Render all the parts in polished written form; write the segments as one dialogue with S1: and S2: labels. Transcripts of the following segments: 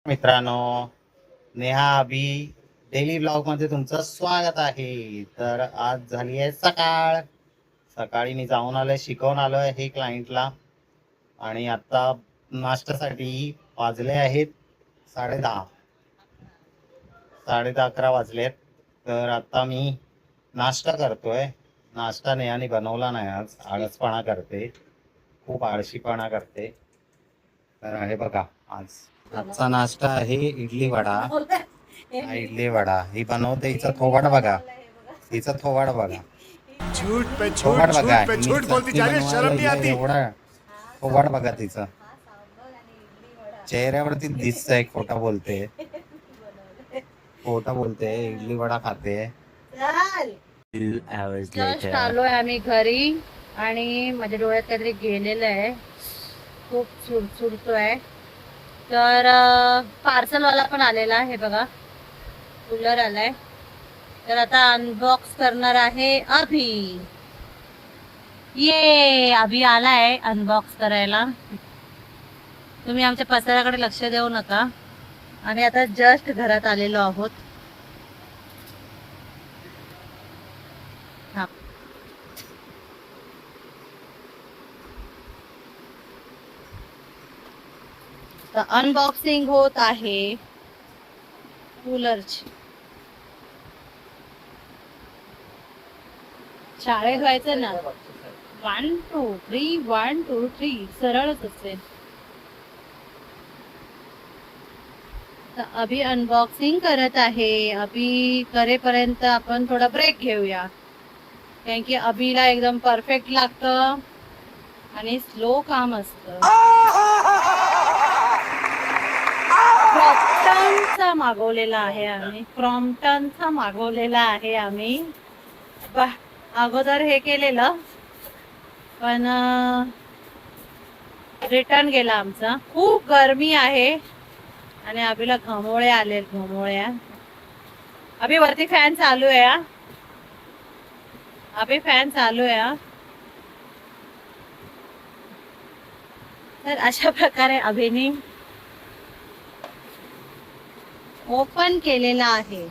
S1: मित्रांनो, नेहा अभि daily blog मध्ये तुमचं स्वागत आहे. तर आज झाली आहे सकाळ. सकाळी मी जाऊन आलोय, शिकवून आलोय हे क्लायंटला. आणि आता नाश्त्यासाठी वाजले आहेत 10:30. 10:30-11 वाजलेत. तर आता मी नाश्ता करतोय. नाश्ता नेहाने बनवला नाही आज, आळसपणा करते, खूप आळशीपणा करते. तर आहे बघा, आजचा नाश्ता आहे इडली वडा. हा इडली वडा ही बनवते, हिचा थोबाड बघा, हिचा थोबाड बघा,
S2: झूठ पे झूठ
S1: थोबाड बघा.
S2: झूठ पे
S1: हिने
S2: झूठ बोलती
S1: चटणी
S2: जा रही है,
S1: बनवायला
S2: शर्म नहीं आती.
S1: एवढा थोबाड बघा तिचा. चेहऱ्यावरती दिसतंय एक खोटा बोलते, खोटा बोलते. इडली वडा खाते.
S3: जस्ट आलोय आम्ही घरी आणि माझ्या डोळ्यात काहीतरी गेलेलं आहे, खूप सुरसुरतोय. तर पार्सलवाला पण आलेला आहे बघा, कूलर आलाय. तर आता अनबॉक्स करणार आहे अभि. ये अभि आलाय अनबॉक्स करायला. तुम्ही आमच्या पसाराकडे लक्ष देऊ नका, आम्ही आता जस्ट घरात आलेलो आहोत. हा, तर अनबॉक्सिंग होत आहे कूलरची. शाळेत व्हायचं ना, 1 2 3 1 2 3 सरळच असेल. तर अभि अनबॉक्सिंग करत आहे. अभि करेपर्यंत आपण थोडा ब्रेक घेऊया, कारण की अभिला एकदम परफेक्ट लागतं आणि स्लो काम असतं. क्रॉम्प्टनचा मागवलेला आहे आम्ही, क्रॉम्प्टनचा मागवलेला आहे आम्ही. अगोदर हे केलेलं पण रिटर्न गेला आमचा. खूप गरमी आहे आणि अभिला घमोळ्या आले, घमोळ्या. अभि वरती फॅन चालू आहे हा, अभि फॅन चालू आहे हा. तर अशा प्रकारे अभिने ओपन केलेला आहे.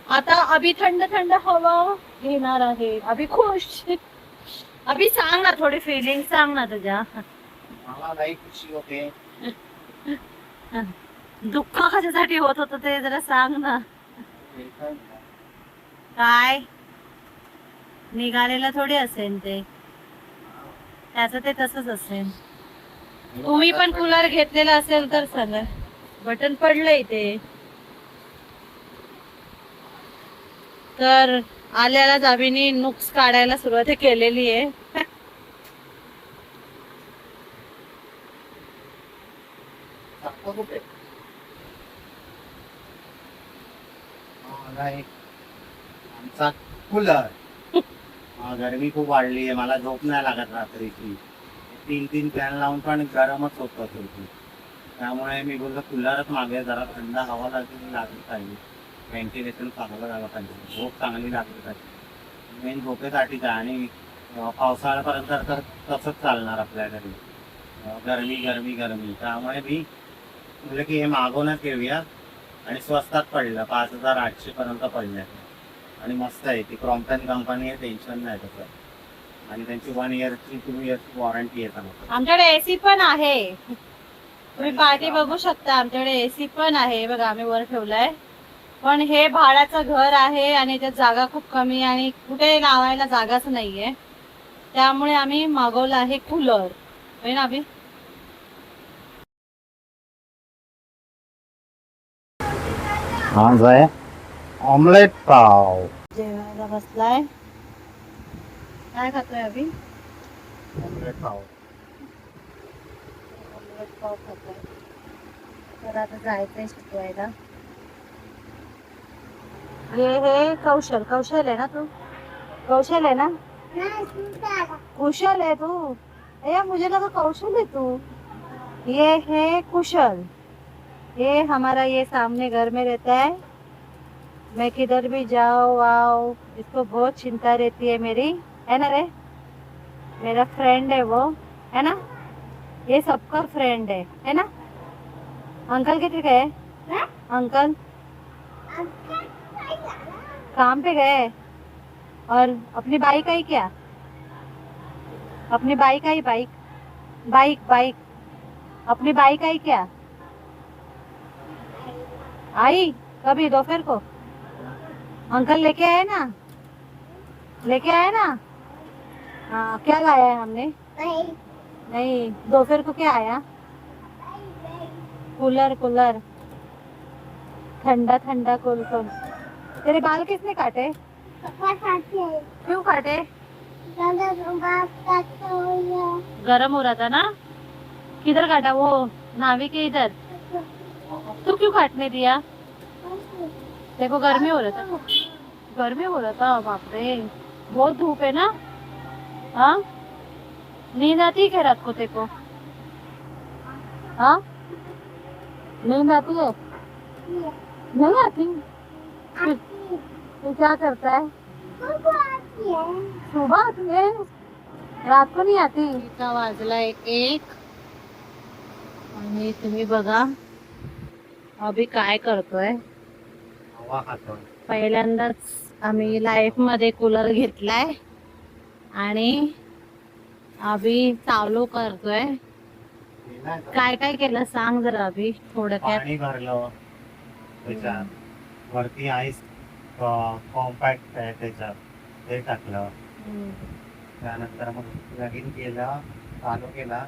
S3: आता अभि थंड थंड हवा घेणार आहे. अभि खुश. अभि सांग ना, थोडी फिलिंग सांग ना तुझ्या.
S1: मला लई खुशी होते.
S3: दुःख कशासाठी होत होतं ते जरा सांग ना. काय निघालेलं थोडी असेल ते, त्याचं ते तसंच असेल. तुम्ही पण कूलर घेतलेला असेल तर सांगा. बटन पडलंय ते. तर आल्यालाच अभिनी नुक्स काढायला सुरुवात केलेली आहे.
S1: आमचा कूलर. गरमी खूप वाढली आहे, मला झोप नाही लागत रात्रीची. 3 फॅन लावून पण गरमच होत असेल. त्यामुळे मी बोलतो कूलरच मागे, जरा थंड हवा लागली पाहिजे, व्हेंटिलेशन चांगलं झालं पाहिजे, झोप चांगली लागली पाहिजे. मेन झोपेसाठीच आहे. आणि पावसाळ्यापर्यंत तर तसंच चालणार आपल्या घरी, गरमी गरमी गरमी. त्यामुळे मी म्हटलं की हे मागवण्यात येऊया. आणि स्वस्तात पडलं, 5,800 पर्यंत पडलं. आणि मस्त आहे, ती क्रॉम्प्टन कंपनी आहे, टेन्शन नाही त्याचं. आणि त्यांची 1 इयरची 2 इयरची वॉरंटी आहे.
S3: आमच्याकडे एसी पण आहे, तुम्ही पार्टी बघू शकता. आमच्याकडे एसी पण आहे बघा, आम्ही वर ठेवलाय. पण हे भाड्याचं घर आहे आणि त्यात जागा खूप कमी आणि कुठे लावायला जागाच नाहीये, त्यामुळे आम्ही मागवलं आहे कूलर. होय ना अभि?
S1: आज आहे ऑमलेट पाव.
S3: जेवायला बसलाय. काय खातोय अभि?
S1: ऑमलेट पाव.
S3: ऑमलेट पाव खातोय. तर आता जायचंय शिकवायला. हे कौशल, कौशल आहे ना तू? कौशल आहे ना? कुशल आहे तू. ए मुझे लगा कौशल है तू। ये है कुशल, ये हमारा ये सामने घर में रहता है। मैं किधर भी जाओ आओ इसको बहुत चिंता रहती है मेरी, है ना रे? मेरा फ्रेंड है वो, है ना? ये सबका फ्रेंड है ना? अंकल किधर गए? अंकल काम पे गए। और अपनी बाइक आई क्या? अपनी बाइक आई? बाइक बाइक बाइक अपनी बाइक आई क्या? आई कभी दोपहर को? अंकल लेके आए ना? लेके आए ना? हाँ क्या लाया है हमने? नहीं दोपहर को क्या आया? कूलर कूलर, ठंडा ठंडा कूलर। तेरे बाल किसने काटे? क्यों काटे? गरम हो रहा था ना? किधर काटा? वो नावी के इधर। तू क्यों काटने दिया? देखो गर्मी हो रहा था, गर्मी हो रहा था। बाप रे बहुत धूप है ना? हाँ नींद आती है क्या रात को तेरे को? हाँ नींद आती है? नहीं आती? तू क्या करता है? सुबह आती है, रात को नहीं आती। इतका वाजलाय 1 आणि तुम्ही बघा अभि काय करतोय।
S1: हवा खातोय.
S3: पहिल्यांदाच आम्ही लाईफ मध्ये कूलर घेतलाय आणि अभि चालू करतोय।
S1: गेलाय का?
S3: काय काय केलं सांग जरा अभि थोडक्यात।
S1: पाणी भरलं त्याच्यात, वरती आईस कॉम्पॅक्ट आहे त्याच्यात, ते टाकलं. त्यानंतर मग लगीन केलं, चालू केला.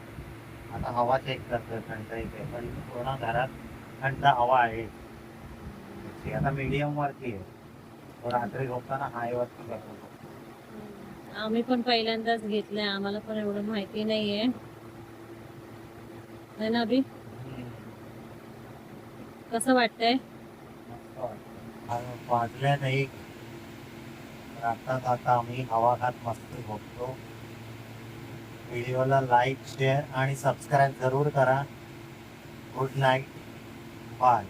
S1: आता हवा चेक करतोय थंड इथे, पण पूर्ण घरात थंड हवा आहे त्याची. आता मीडियम वरती आहे, तो रात्री झोपताना हाय वरती करतो.
S3: आम्ही पण पहिल्यांदाच घेतलंय, आम्हाला पण एवढं माहिती नाहीये है ना अभि? कसं वाटतंय?
S1: वाजल्या नाही रातात, आता आम्ही हवा खात मस्त झोपतो. व्हिडिओला लाईक शेअर आणि सबस्क्राईब जरूर करा. Good night, bye.